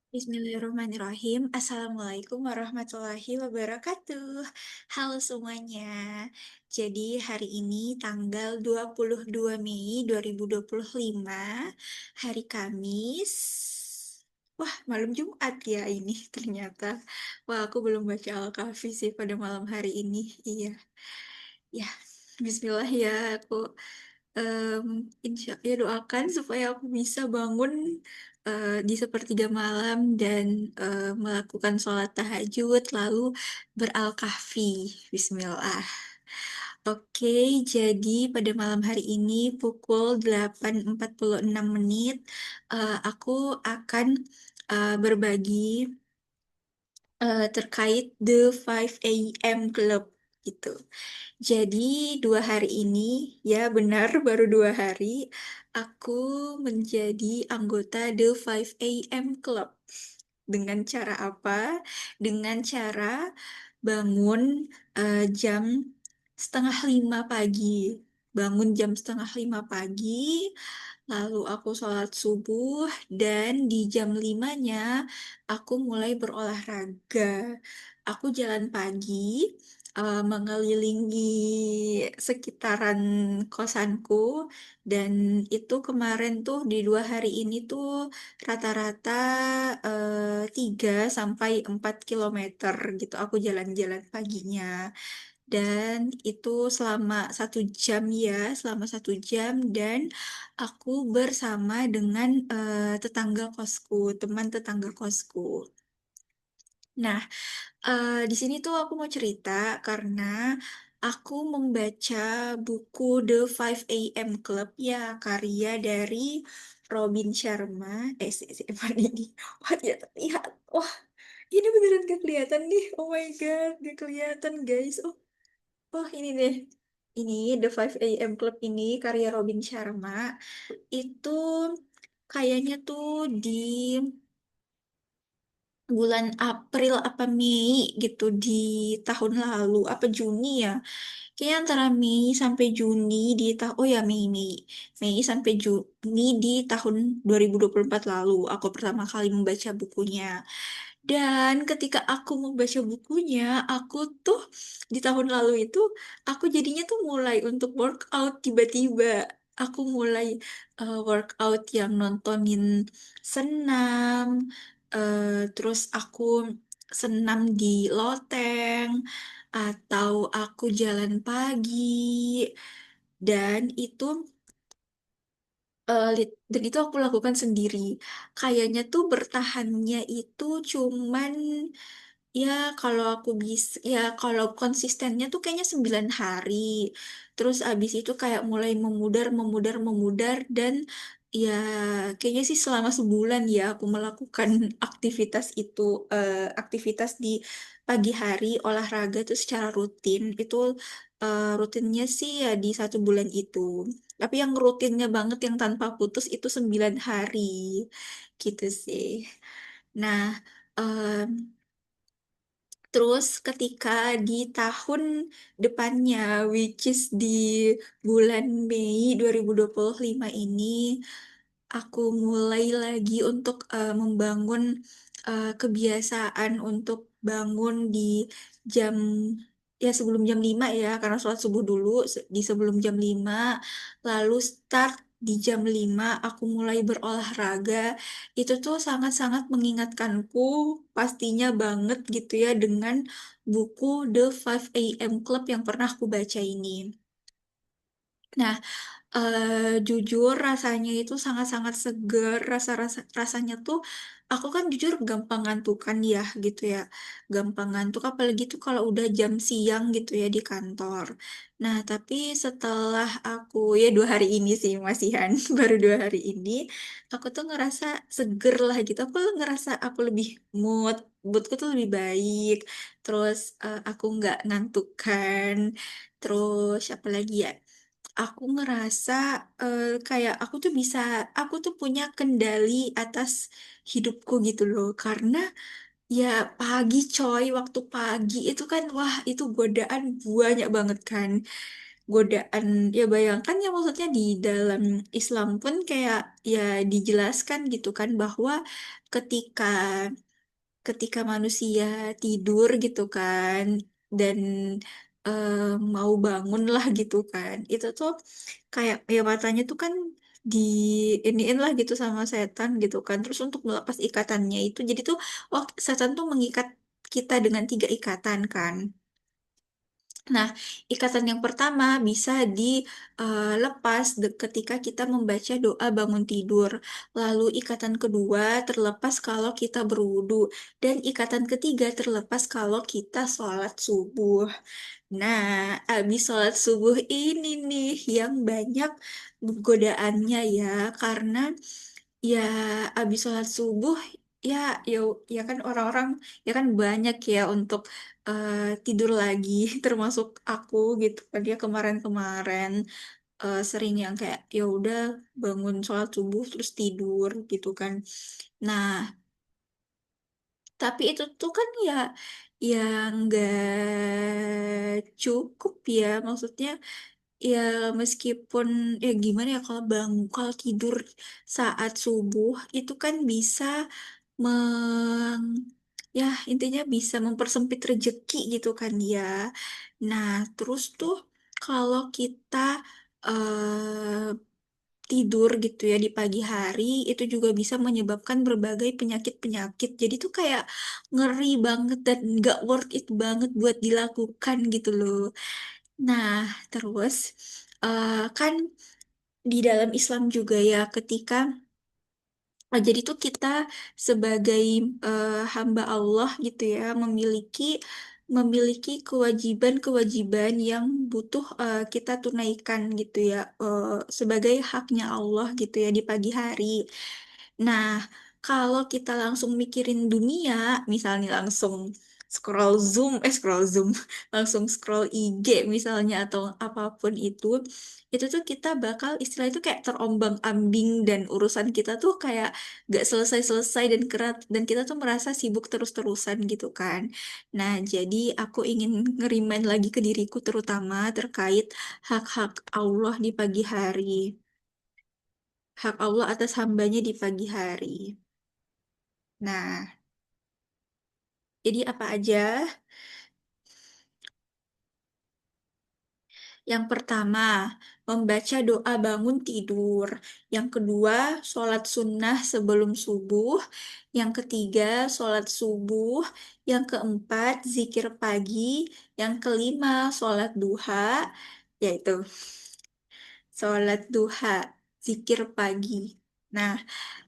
Bismillahirrahmanirrahim. Assalamualaikum warahmatullahi wabarakatuh. Halo semuanya. Jadi hari ini tanggal 22 Mei 2025, hari Kamis. Wah, malam Jumat ya ini ternyata. Wah, aku belum baca Al-Kahfi sih pada malam hari ini. Iya. Ya, Bismillah ya aku em, insya ya doakan supaya aku bisa bangun di sepertiga malam dan melakukan sholat tahajud lalu beral-kahfi. Bismillah. Oke, jadi pada malam hari ini pukul 8.46 aku akan berbagi terkait The 5 AM Club gitu. Jadi 2 hari ini, ya benar baru 2 hari, aku menjadi anggota The 5 AM Club. Dengan cara apa? Dengan cara bangun jam 4:30 pagi. Bangun jam 4:30 pagi, lalu aku sholat subuh, dan di jam 5-nya aku mulai berolahraga. Aku jalan pagi, mengelilingi sekitaran kosanku, dan itu kemarin tuh di 2 hari ini tuh rata-rata 3 sampai 4 kilometer gitu aku jalan-jalan paginya. Dan itu selama 1 jam, dan aku bersama dengan tetangga kosku, teman tetangga kosku. Nah, di sini tuh aku mau cerita karena aku membaca buku The 5 AM Club, ya, karya dari Robin Sharma. Emang ini, wah ya terlihat, wah ini beneran gak kelihatan nih, oh my god, gak kelihatan guys. Oh ini deh, ini The 5 AM Club ini karya Robin Sharma. Itu kayaknya tuh di bulan April apa Mei gitu di tahun lalu, apa Juni ya, kayaknya antara Mei sampai Juni di tahun, oh ya Mei Mei Mei sampai Juni di tahun 2024 lalu aku pertama kali membaca bukunya. Dan ketika aku membaca bukunya, aku tuh di tahun lalu itu aku jadinya tuh mulai untuk workout tiba-tiba. Aku mulai workout yang nontonin senam, terus aku senam di loteng, atau aku jalan pagi, dan itu dan itu aku lakukan sendiri. Kayaknya tuh bertahannya itu cuman, ya kalau aku bisa, ya kalau konsistennya tuh kayaknya 9 hari. Terus abis itu kayak mulai memudar, memudar, memudar, dan ya kayaknya sih selama sebulan ya aku melakukan aktivitas itu, aktivitas di pagi hari, olahraga itu secara rutin. Itu rutinnya sih ya di 1 bulan itu. Tapi yang rutinnya banget yang tanpa putus itu 9 hari gitu sih. Nah, em, terus ketika di tahun depannya, which is di bulan Mei 2025 ini, aku mulai lagi untuk membangun kebiasaan untuk bangun di jam, ya sebelum jam 5 ya, karena sholat subuh dulu di sebelum jam 5, lalu start di jam 5 aku mulai berolahraga. Itu tuh sangat-sangat mengingatkanku pastinya banget gitu ya dengan buku The 5 AM Club yang pernah aku baca ini. Nah, jujur rasanya itu sangat-sangat seger, rasanya tuh aku kan jujur gampang ngantukan ya gitu ya, gampang ngantuk apalagi tuh kalau udah jam siang gitu ya di kantor. Nah tapi setelah aku, ya 2 hari ini sih masihan, baru 2 hari ini aku tuh ngerasa seger lah gitu, aku ngerasa aku lebih moodku tuh lebih baik, terus aku nggak ngantukan, terus apalagi ya, aku ngerasa kayak aku tuh punya kendali atas hidupku gitu loh. Karena ya waktu pagi itu kan, wah itu godaan banyak banget kan. godaan. Ya bayangkan ya, maksudnya di dalam Islam pun kayak ya dijelaskan gitu kan bahwa ketika ketika manusia tidur gitu kan, dan eh, mau bangun lah gitu kan, itu tuh kayak ya matanya tuh kan di iniin lah gitu sama setan gitu kan. Terus untuk melepas ikatannya itu, jadi tuh setan tuh mengikat kita dengan tiga ikatan kan. Nah, ikatan yang pertama bisa dilepas ketika kita membaca doa bangun tidur. Lalu ikatan kedua terlepas kalau kita berwudu. Dan ikatan ketiga terlepas kalau kita sholat subuh. Nah, abis sholat subuh ini nih yang banyak godaannya ya. Karena ya abis sholat subuh, ya ya ya kan orang-orang, ya kan banyak ya untuk eh, tidur lagi, termasuk aku gitu kan. Dia kemarin-kemarin sering yang kayak ya udah bangun sholat subuh terus tidur gitu kan. Nah, tapi itu tuh kan ya yang nggak cukup ya, maksudnya ya meskipun ya gimana ya, kalau kalau tidur saat subuh itu kan bisa meng ya intinya bisa mempersempit rezeki gitu kan ya. Nah, terus tuh kalau kita tidur gitu ya di pagi hari, itu juga bisa menyebabkan berbagai penyakit-penyakit. Jadi tuh kayak ngeri banget dan nggak worth it banget buat dilakukan gitu loh. Nah, terus kan di dalam Islam juga ya, ketika jadi tuh kita sebagai hamba Allah gitu ya, memiliki memiliki kewajiban-kewajiban yang butuh kita tunaikan gitu ya, sebagai haknya Allah gitu ya di pagi hari. Nah, kalau kita langsung mikirin dunia, misalnya langsung scroll Zoom, langsung scroll IG misalnya atau apapun itu tuh kita bakal istilah itu kayak terombang-ambing, dan urusan kita tuh kayak gak selesai-selesai dan kerat, dan kita tuh merasa sibuk terus-terusan gitu kan. Nah, jadi aku ingin ngerimain lagi ke diriku terutama terkait hak-hak Allah di pagi hari. Hak Allah atas hambanya di pagi hari. Nah, jadi apa aja? Yang pertama, membaca doa bangun tidur. Yang kedua, sholat sunnah sebelum subuh. Yang ketiga, sholat subuh. Yang keempat, zikir pagi. Yang kelima, sholat duha, yaitu sholat duha, zikir pagi. Nah,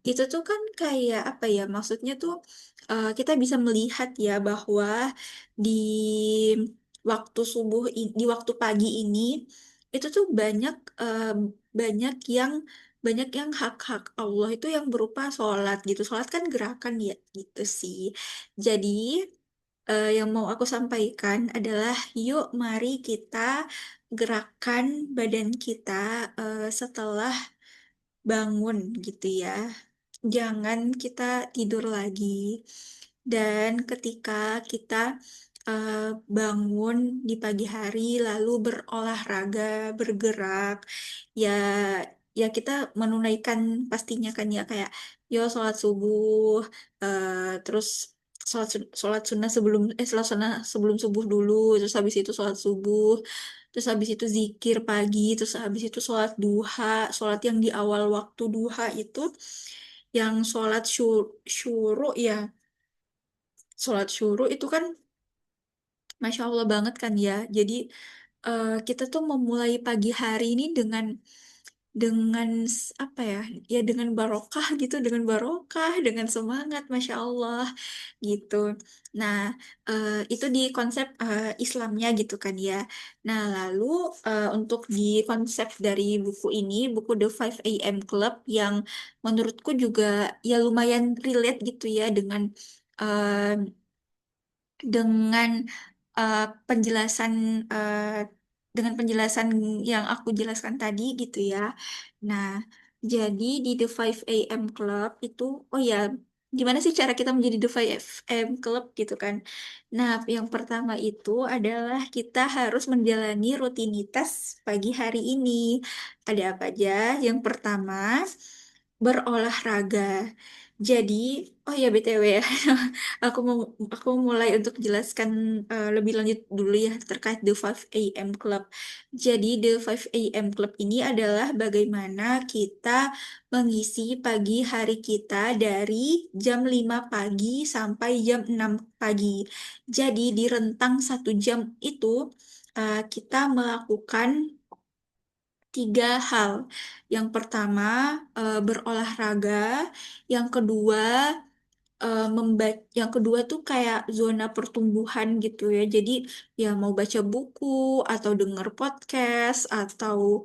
itu tuh kan kayak apa ya? Maksudnya tuh kita bisa melihat ya bahwa di waktu subuh di waktu pagi ini itu tuh banyak yang banyak yang hak-hak Allah itu yang berupa sholat gitu. Sholat kan gerakan ya gitu sih. Jadi yang mau aku sampaikan adalah yuk mari kita gerakan badan kita setelah bangun gitu ya. Jangan kita tidur lagi. Dan ketika kita eh, bangun di pagi hari lalu berolahraga, bergerak, ya ya kita menunaikan pastinya kan ya, kayak yo sholat subuh, terus sholat sunnah sebelum sholat sunnah sebelum subuh dulu, terus habis itu sholat subuh, terus habis itu zikir pagi, terus habis itu sholat duha, sholat yang di awal waktu duha itu, yang sholat syuruk ya, sholat syuruk itu kan Masya Allah banget kan ya. Jadi kita tuh memulai pagi hari ini dengan apa ya, ya dengan barokah gitu, dengan barokah, dengan semangat, Masya Allah gitu. Nah, itu di konsep Islamnya gitu kan ya. Nah, lalu untuk di konsep dari buku ini, buku The 5 AM Club, yang menurutku juga ya lumayan relate gitu ya dengan eh, penjelasan eh, dengan penjelasan yang aku jelaskan tadi gitu ya. Nah, jadi di The 5 AM Club itu, oh ya, gimana sih cara kita menjadi The 5M Club gitu kan. Nah, yang pertama itu adalah kita harus menjalani rutinitas pagi hari ini. Ada apa aja? Yang pertama, berolahraga. Jadi, oh ya BTW ya, aku mau aku mulai untuk jelaskan lebih lanjut dulu ya terkait The 5 AM Club. Jadi, The 5 AM Club ini adalah bagaimana kita mengisi pagi hari kita dari jam 5 pagi sampai jam 6 pagi. Jadi di rentang 1 jam itu kita melakukan 3 hal. Yang pertama berolahraga, yang kedua yang kedua tuh kayak zona pertumbuhan gitu ya. Jadi ya mau baca buku atau denger podcast atau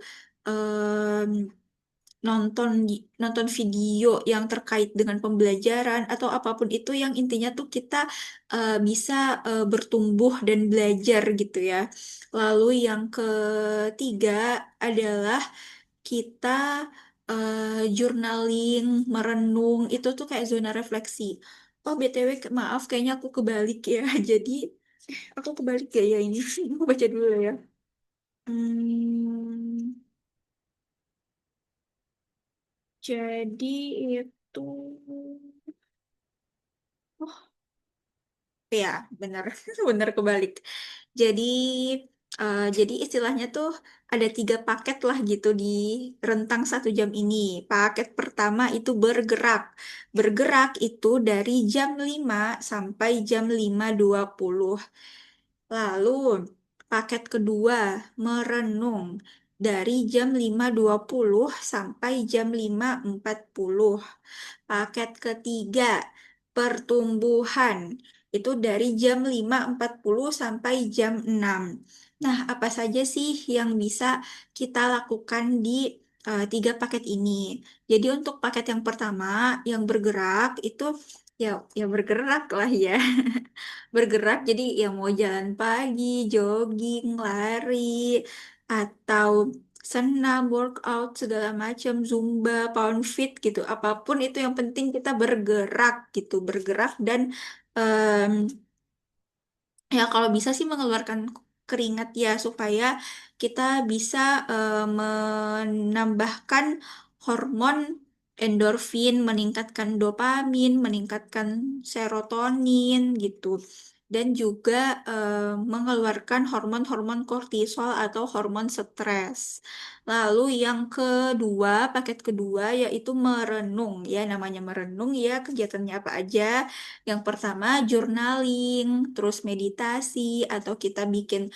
nonton video yang terkait dengan pembelajaran atau apapun itu yang intinya tuh kita bisa bertumbuh dan belajar gitu ya. Lalu yang ketiga adalah kita journaling, merenung, itu tuh kayak zona refleksi. Oh, BTW, maaf, kayaknya aku kebalik ya. Jadi, aku kebalik ya ini. Aku baca dulu ya. Hmm, jadi itu... Ya, benar, benar kebalik. Jadi, jadi istilahnya tuh ada 3 paket lah gitu di rentang 1 jam ini. Paket pertama itu bergerak. Bergerak itu dari jam 5 sampai jam 5:20. Lalu, paket kedua merenung dari jam 5:20 sampai jam 5:40. Paket ketiga, pertumbuhan. Itu dari jam 5:40 sampai jam 6. Nah, apa saja sih yang bisa kita lakukan di 3 paket ini? Jadi untuk paket yang pertama, yang bergerak, itu ya ya bergerak lah ya. Bergerak, jadi ya mau jalan pagi, jogging, lari, atau senam, workout, segala macam, zumba, pound fit gitu. Apapun itu yang penting kita bergerak gitu, bergerak dan em, ya kalau bisa sih mengeluarkan keringat ya supaya kita bisa menambahkan hormon endorfin, meningkatkan dopamin, meningkatkan serotonin gitu. Dan juga mengeluarkan hormon-hormon kortisol atau hormon stres. Lalu yang kedua, paket kedua yaitu merenung ya, namanya merenung ya, kegiatannya apa aja. Yang pertama journaling, terus meditasi atau kita bikin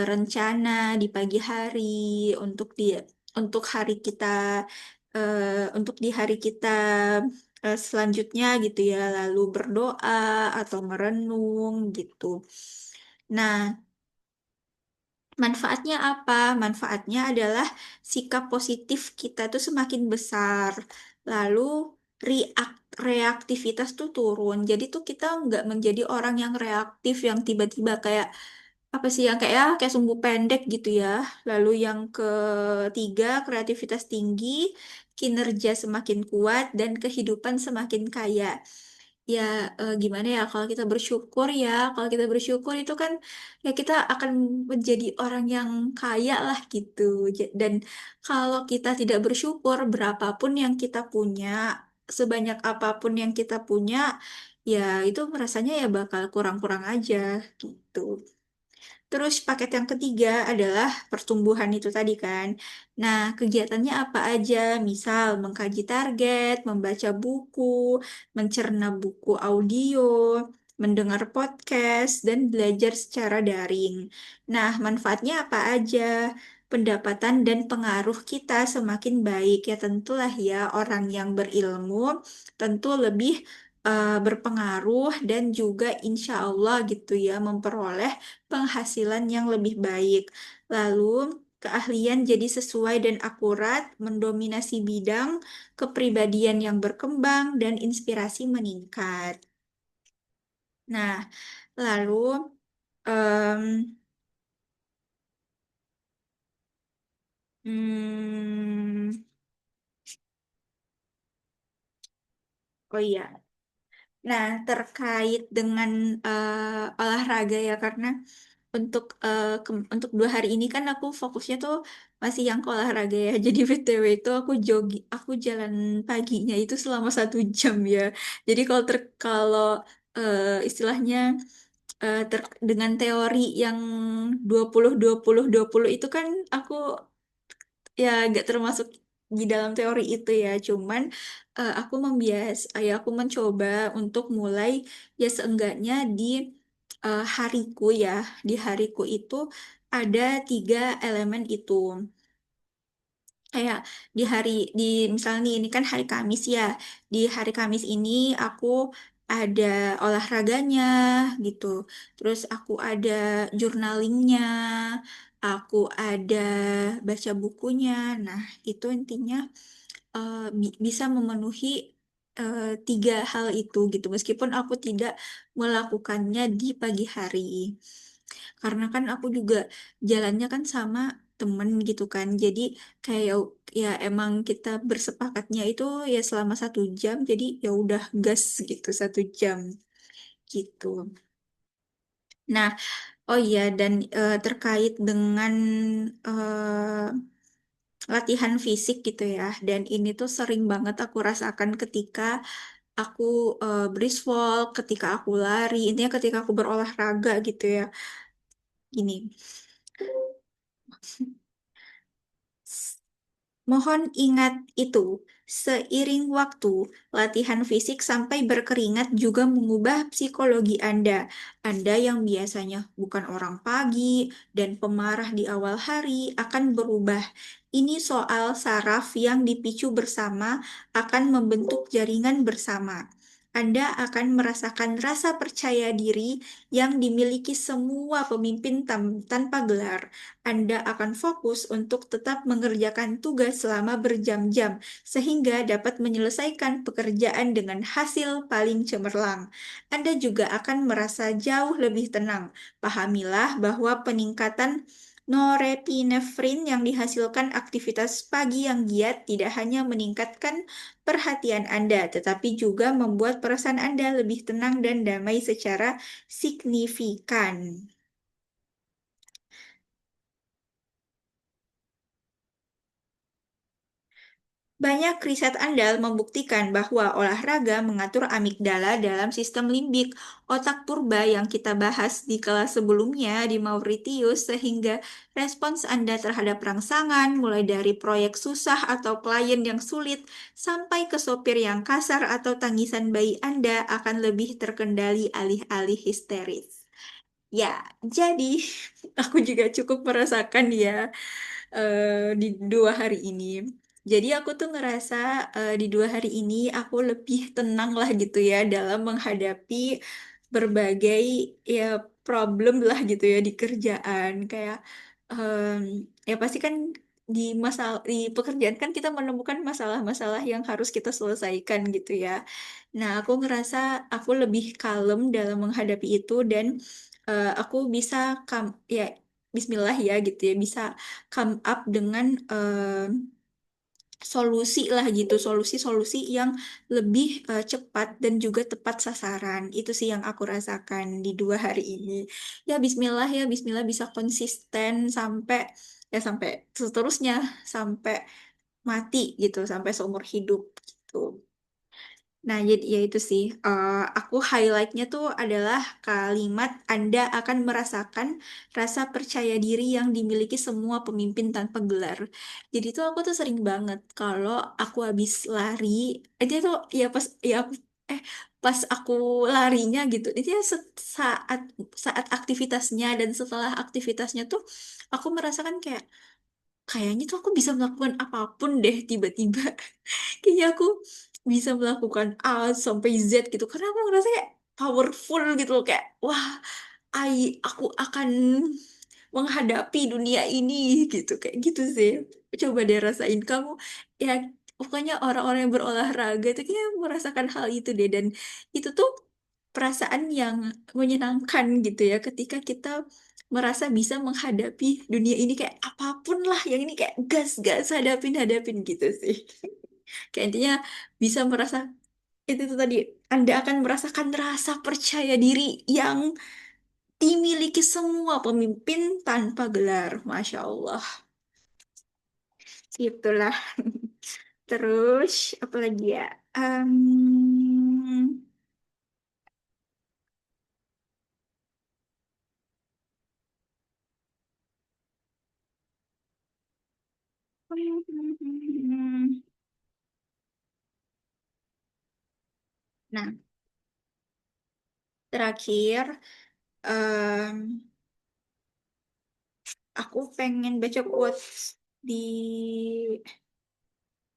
rencana di pagi hari untuk untuk hari kita untuk di hari kita selanjutnya gitu ya, lalu berdoa atau merenung gitu. Nah, manfaatnya apa? Manfaatnya adalah sikap positif kita tuh semakin besar. Lalu reaktivitas tuh turun. Jadi tuh kita nggak menjadi orang yang reaktif yang tiba-tiba kayak apa sih yang kayak ya kayak sumbu pendek gitu ya. Lalu yang ketiga, kreativitas tinggi, kinerja semakin kuat dan kehidupan semakin kaya. Ya gimana ya kalau kita bersyukur ya, kalau kita bersyukur itu kan ya kita akan menjadi orang yang kaya lah gitu. Dan kalau kita tidak bersyukur, berapapun yang kita punya, sebanyak apapun yang kita punya, ya itu rasanya ya bakal kurang-kurang aja gitu. Terus paket yang ketiga adalah pertumbuhan itu tadi kan. Nah, kegiatannya apa aja? Misal mengkaji target, membaca buku, mencerna buku audio, mendengar podcast, dan belajar secara daring. Nah, manfaatnya apa aja? Pendapatan dan pengaruh kita semakin baik. Ya tentulah ya, orang yang berilmu tentu lebih berpengaruh dan juga insya Allah gitu ya memperoleh penghasilan yang lebih baik. Lalu, keahlian jadi sesuai dan akurat, mendominasi bidang, kepribadian yang berkembang, dan inspirasi meningkat. Nah, lalu, em, hmm, oh iya. Nah, terkait dengan olahraga ya, karena untuk 2 hari ini kan aku fokusnya tuh masih yang ke olahraga ya. Jadi BTW itu aku jalan paginya itu selama 1 jam ya. Jadi kalau istilahnya dengan teori yang 20 20 20 itu kan aku ya nggak termasuk di dalam teori itu ya. Cuman aku mencoba untuk mulai ya seenggaknya di hariku ya. Di hariku itu ada 3 elemen itu. Kayak di di misalnya nih, ini kan hari Kamis ya. Di hari Kamis ini aku ada olahraganya gitu. Terus aku ada journalingnya, aku ada baca bukunya. Nah, itu intinya bisa memenuhi 3 hal itu gitu. Meskipun aku tidak melakukannya di pagi hari. Karena kan aku juga jalannya kan sama temen gitu kan. Jadi kayak ya emang kita bersepakatnya itu ya selama 1 jam. Jadi ya udah gas gitu 1 jam gitu. Nah, oh iya dan terkait dengan latihan fisik gitu ya. Dan ini tuh sering banget aku rasakan ketika aku brisk walk, ketika aku lari, intinya ketika aku berolahraga gitu ya. Gini. Mohon ingat itu, seiring waktu, latihan fisik sampai berkeringat juga mengubah psikologi Anda. Anda yang biasanya bukan orang pagi dan pemarah di awal hari akan berubah. Ini soal saraf yang dipicu bersama akan membentuk jaringan bersama. Anda akan merasakan rasa percaya diri yang dimiliki semua pemimpin tanpa gelar. Anda akan fokus untuk tetap mengerjakan tugas selama berjam-jam, sehingga dapat menyelesaikan pekerjaan dengan hasil paling cemerlang. Anda juga akan merasa jauh lebih tenang. Pahamilah bahwa peningkatan norepinefrin yang dihasilkan aktivitas pagi yang giat tidak hanya meningkatkan perhatian Anda, tetapi juga membuat perasaan Anda lebih tenang dan damai secara signifikan. Banyak riset andal membuktikan bahwa olahraga mengatur amigdala dalam sistem limbik, otak purba yang kita bahas di kelas sebelumnya di Mauritius, sehingga respons Anda terhadap rangsangan, mulai dari proyek susah atau klien yang sulit, sampai ke sopir yang kasar atau tangisan bayi Anda akan lebih terkendali alih-alih histeris. Ya, jadi aku juga cukup merasakan ya di 2 hari ini. Jadi aku tuh ngerasa di 2 hari ini aku lebih tenang lah gitu ya dalam menghadapi berbagai ya problem lah gitu ya di kerjaan. Kayak em, ya pasti kan di pekerjaan kan kita menemukan masalah-masalah yang harus kita selesaikan gitu ya. Nah, aku ngerasa aku lebih kalem dalam menghadapi itu dan aku bisa ya Bismillah ya gitu ya bisa come up dengan solusi lah gitu, solusi-solusi yang lebih cepat dan juga tepat sasaran. Itu sih yang aku rasakan di 2 hari ini. Ya Bismillah bisa konsisten sampai seterusnya, sampai mati gitu, sampai seumur hidup gitu. Nah, jadi ya itu sih. Aku highlightnya tuh adalah kalimat Anda akan merasakan rasa percaya diri yang dimiliki semua pemimpin tanpa gelar. Jadi tuh aku tuh sering banget kalau aku habis lari, itu tuh ya eh pas aku larinya gitu, itu ya saat saat aktivitasnya dan setelah aktivitasnya tuh aku merasakan kayaknya tuh aku bisa melakukan apapun deh tiba-tiba. Kayaknya aku bisa melakukan A sampai Z gitu karena aku ngerasa kayak powerful gitu loh kayak wah aku akan menghadapi dunia ini gitu kayak gitu sih. Coba deh rasain kamu ya pokoknya orang-orang yang berolahraga itu kayak merasakan hal itu deh dan itu tuh perasaan yang menyenangkan gitu ya ketika kita merasa bisa menghadapi dunia ini kayak apapun lah yang ini kayak gas-gas hadapin-hadapin gitu sih. Kayak intinya bisa merasa Itu tuh tadi, Anda akan merasakan rasa percaya diri yang dimiliki semua pemimpin tanpa gelar. Masya Allah. Itulah. Terus, apa lagi ya? Nah, terakhir, em, aku pengen baca quotes di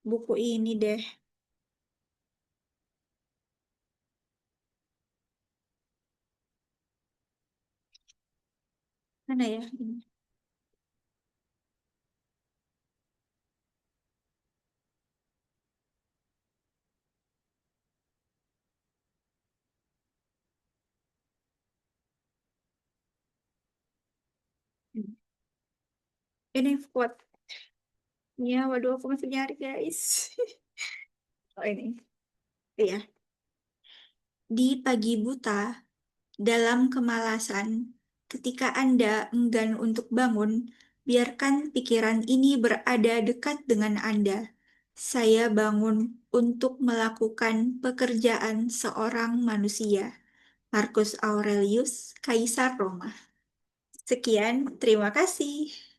buku ini deh. Mana ya? Ini quote. Ya, waduh, aku masih nyari, guys. Oh, ini. Iya. Di pagi buta, dalam kemalasan, ketika Anda enggan untuk bangun, biarkan pikiran ini berada dekat dengan Anda. Saya bangun untuk melakukan pekerjaan seorang manusia. Marcus Aurelius, Kaisar Roma. Sekian, terima kasih.